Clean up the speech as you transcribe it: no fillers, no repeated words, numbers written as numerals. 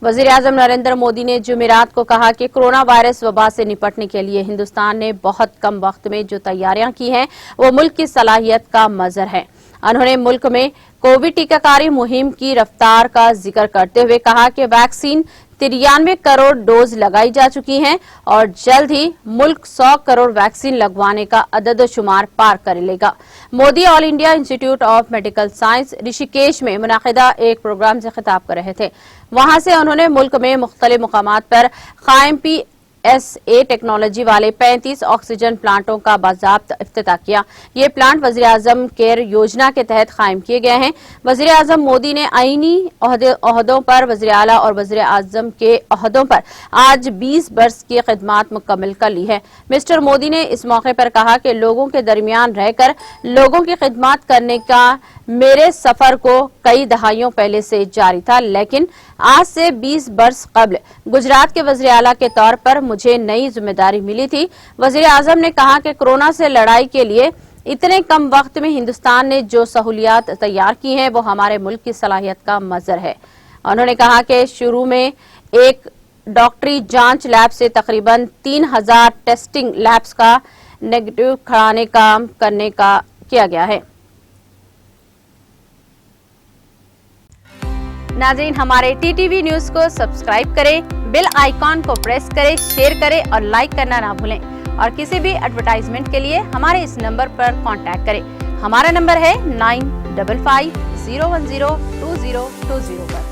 वजीर आजम नरेंद्र मोदी ने जुमेरात को कहा कि कोरोना वायरस वबा से निपटने के लिए हिंदुस्तान ने बहुत कम वक्त में जो तैयारियां की हैं वो मुल्क की सलाहियत का मजर है। उन्होंने मुल्क में कोविड टीकाकारी मुहिम की रफ्तार का जिक्र करते हुए कहा कि वैक्सीन 93 करोड़ डोज लगाई जा चुकी हैं और जल्द ही मुल्क 100 करोड़ वैक्सीन लगवाने का अदद शुमार पार कर लेगा। Modi all India institute of medical science Rishikesh में मुनाकिदा एक प्रोग्राम से खिताब कर रहे थे। वहां से उन्होंने मुल्क में मुख्तलिफ मुकामात पर कायम PSA टेक्नोलॉजी वाले 35 ऑक्सीजन प्लांटों का बाज़ाब्त इफ्तिताह किया। ये प्लांट वज़ीर आज़म केयर योजना के तहत कायम किए गए हैं। वज़ीर आज़म मोदी ने आईनी ओहदों पर वज़ीर आला और वज़ीर आज़म के ओहदों पर आज 20 बरस की खिदमत मुकम्मल कर ली है। मिस्टर मोदी ने इस मौके पर कहा कि लोगों के दरमियान रहकर लोगों की खिदमत करने का मेरे सफर को कई दहाइयों पहले से जारी था, लेकिन आज से 20 बरस कबल गुजरात के वज़ीर आला के तौर पर मुझे नई जिम्मेदारी मिली थी। वज़ीर आज़म ने कहा कि कोरोना से लड़ाई के लिए इतने कम वक्त में हिंदुस्तान ने जो सहूलियात तैयार की हैं वो हमारे मुल्क की सलाहियत का मजर है। उन्होंने कहा कि शुरू में एक डॉक्टरी जांच लैब से तकरीबन 3000 टेस्टिंग लैब्स का नेगेटिव खड़ाने काम करने का किया गया है। नाज़रीन, हमारे TTV न्यूज को सब्सक्राइब करें, बेल आइकॉन को प्रेस करें, शेयर करें और लाइक करना ना भूलें। और किसी भी एडवर्टाइजमेंट के लिए हमारे इस नंबर पर कांटेक्ट करें। हमारा नंबर है 9550102020 पर।